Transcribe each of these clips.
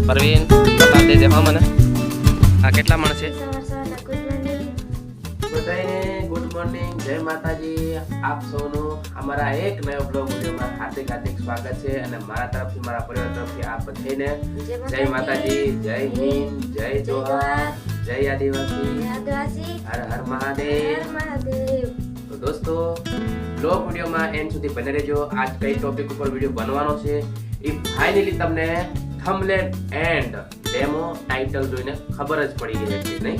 परवीन बता देजे हाँ मने आ केटला मण छे गुड मॉर्निंग जय माताजी आप सौनो हमारा एक नयो ब्लॉग वीडियो में हार्दिक हार्दिक स्वागत है અને મારા તરફથી મારા પરિવાર તરફથી આપ બધાને જય માતાજી જય હિન્દ જય જોહાર જય આદિવાસી હર હર મહાદેવ तो दोस्तों ब्लॉग वीडियो में एंड सुधी बने रहो आज कई टॉपिक ऊपर वीडियो बनवानो छे ई फाइनली तमने थंबनेल एंड डेमो टाइटल જોઈને ખબર જ પડી ગઈ છે નહીં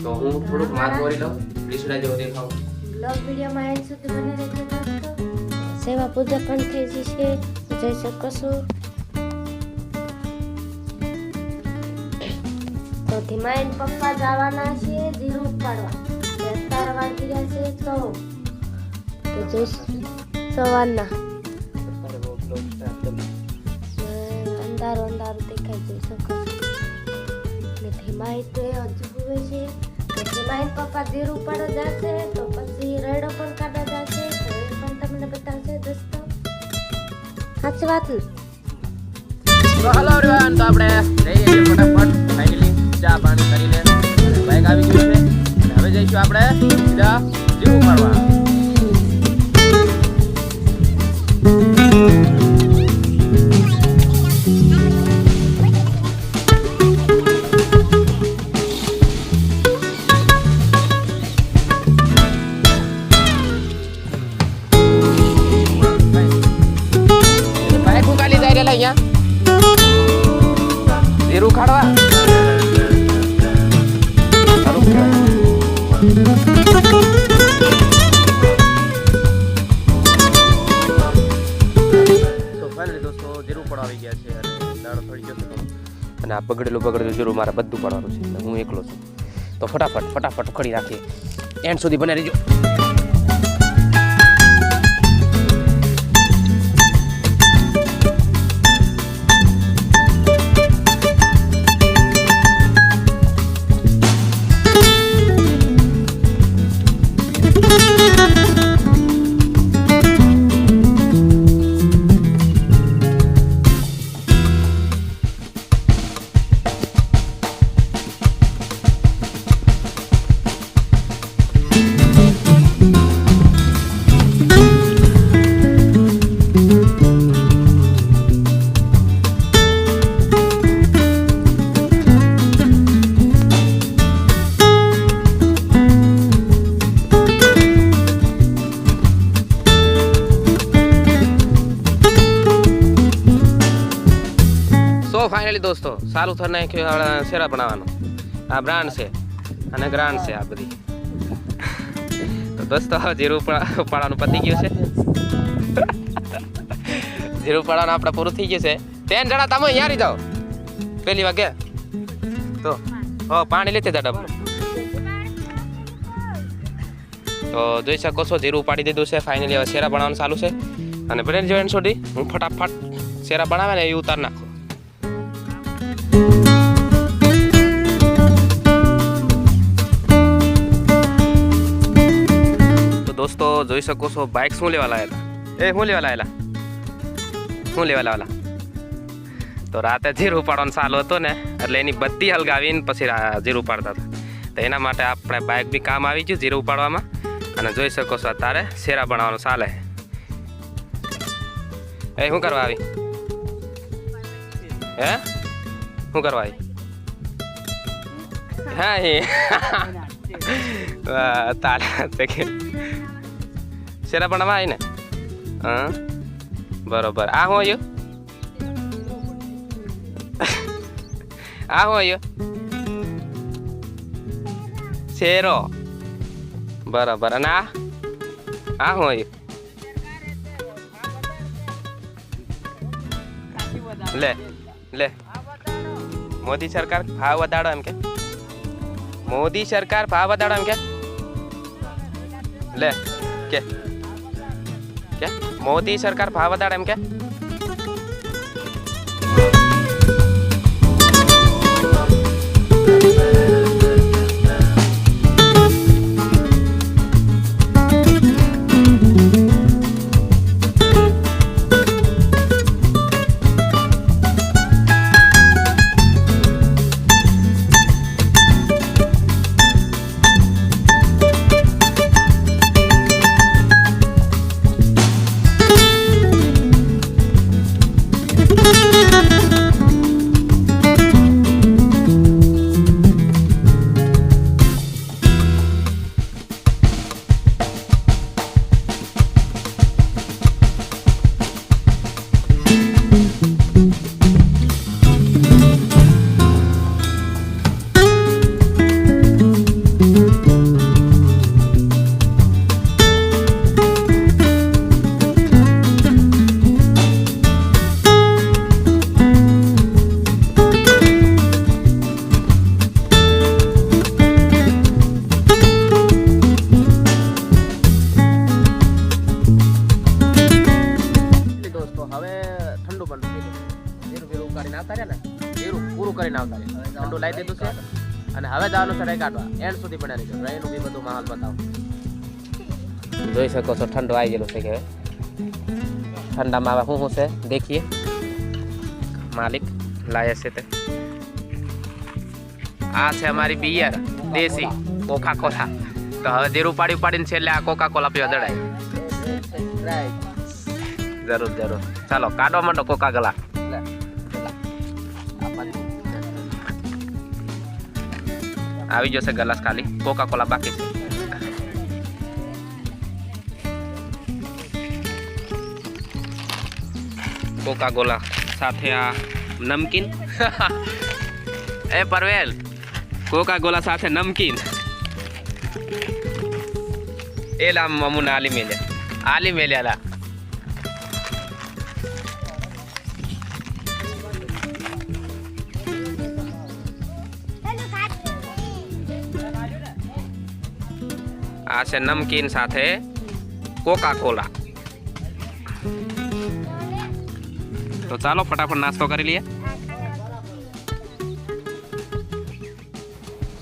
तो હું થોડુંક વાત કરી લઉં પ્લીઝ જો દેખાવ ब्लॉग वीडियो में एंड सुधी बने रहो दोस्तों सेवा पूजा पण થઈ જશે જઈ શકો છો તો ધીમાઈન પપ્પા જવાના છે જીરું પાડવા તાર વાગી રહ્યા છે તો જો સવારના અંધારો દેખાય જોઈ શકો ને ધીમાઈ તે હજુ હોય છે ધીમાઈ પપ્પા જીરું પાડવા જશે તો પછી રેડો પણ કાઢવા જશે તો એ પણ તમને બતાવશે દોસ્તો સાચી વાત ને તો હેલો एवरीवन તો આપણે જઈએ ફટાફટ ફાઇનલી ચા પાણી કરી લે બાઈક આવી ગયું છે અને હવે જઈશું આપણે સીધા જીરું પાડવા जीरू खाड़वा तो फाइनली दोस्तों जीरू पड़ावी गया छे अने दाड़ो थोड़ी जतो अने आ बगड़ेલું जीरू मारे બધું પાડવાનું છે હું એકલો છું તો ફટાફટ ઉખડી રાખીએ એન્ડ સુધી બને રહેજો फाइनली दोस्तों चालू थने के सेरा बनावવાનો आ ब्रांड છે અને ગ્રાન્ડ છે આ બધી તો દોસ્તો જીરું પાડવાનું પતી ગયું છે જીરું પાડવાનું આપણે પૂરું થઈ ગયું છે 3 જણા તમે અહીંયા રહી જાઓ પહેલી વાગે તો હો પાણી લેતે જા ડબ તો જોઈ શકો છો જીરું પાડી દીધું છે ફાઇનલી હવે સેરા બનાવવાનું ચાલુ છે અને બ્રેન જોઈન છોડી હું ફટાફટ સેરા બનાવે ને એ ઉતાર નાખો दोस्तों જોઈ શકો છો બાઇક શું લેવા લાયા હતા હું લેવા લાયેલા તો રાતે જીરું પાડવાનું ચાલુ હતો ને એટલે એની બત્તી હલગાવીને પછી જીરું પાડતા હતા તો એના માટે આપણે બાઇક બી કામ આવી ગયું જીરું પાડવામાં અને જોઈ શકો છો અત્યારે શેરા બનાવવાનું ચાલે શું કરવા આવી શું કરવા આવી હા ताला सेरा बनवा आई ने हाँ बरोबर आ हो यो सेरो बरोबर ना आ हो यो ले ले मोदी सरकार भाव वधाड़ो एम के मोदी सरकार भाव वधाड़ो एम के ले के क्या मोदी सरकार भाव वधाड़े एम के કરીને આવતા રહ્યા ને જીરું પૂરું કરીને આવતા રહ્યા ઠંડુ લાવી દીધું છે અને હવે જવાનું છે રાઈ કાઢવા એન્ડ સુધી બને રહીજો રાઈનું બી બધું માહોલ બતાવો જોઈ શકો છો ઠંડો આવી ગયેલો છે કે ઠંડામાં હવે શું છે દેખીએ માલિક લાયા છે તે આ છે અમારી બિયર દેશી કોકા કોલા તો હવે જીરું પાડીને છેલ્લે આ કોકા કોલા પીવા દડાય જરૂર જરૂર ચાલો કાઢવા માંડો કોકા કોલા આવી જશે ગ્લાસ ખાલી કોકા કોલા બાકી છે કોકા કોલા સાથે આ નમકીન એ પરવેલ કોકા કોલા સાથે નમકીન એલા મમ્મુને આલી મેલ્યા આ છે નમકીન સાથે કોકા કોલા તો ચાલો ફટાફટ નાસ્તો કરી લઈએ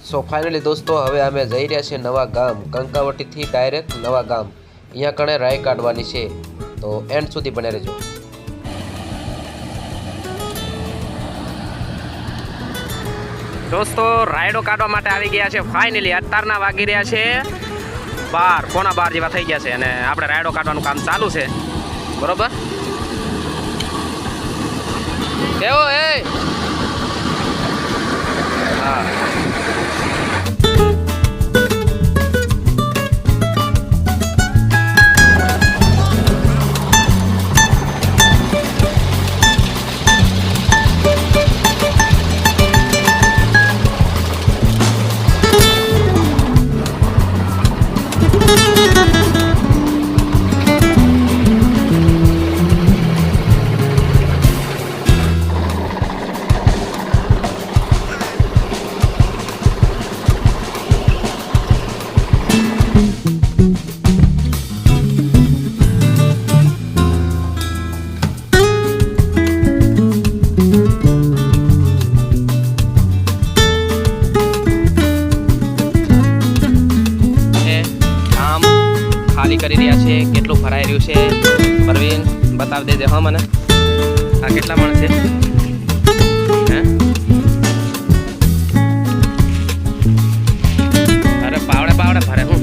સો ફાઇનલી દોસ્તો હવે અમે જઈ રહ્યા છીએ નવા ગામ કંકાવટીથી ડાયરેક્ટ નવા ગામ અહીંયા કણે રાઈ કાઢવાની છે તો એન્ડ સુધી બને રહેજો દોસ્તો રાયડો કાઢવા માટે આવી ગયા છે ફાઇનલી અત્યારના વાગી રહ્યા છે 12 પોણા 12 જેવા થઈ ગયા છે અને આપણે રાયડો કાઢવાનું કામ ચાલુ છે બરોબર કેવો એ હા કરી રહ્યા છે કેટલું ભરાઈ રહ્યું છે પરવીન બતાવી દેજે હા મને આ કેટલા મણ છે હે અરે પાવડે ભરે હું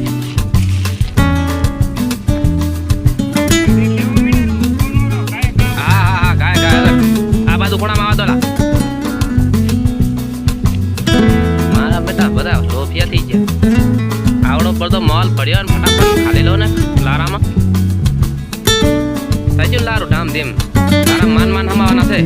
હા ગાય આ બાજુ ખૂણામાં આવા દોલા મારા બેટા બધા લોફિયા થઈ ગયા આવડો બધો મોલ પડ્યો ને ફટાફટ ખાલી લો ને લારામાં સાચું લારું ધામ ધીમ તારા માન હમાવાના છે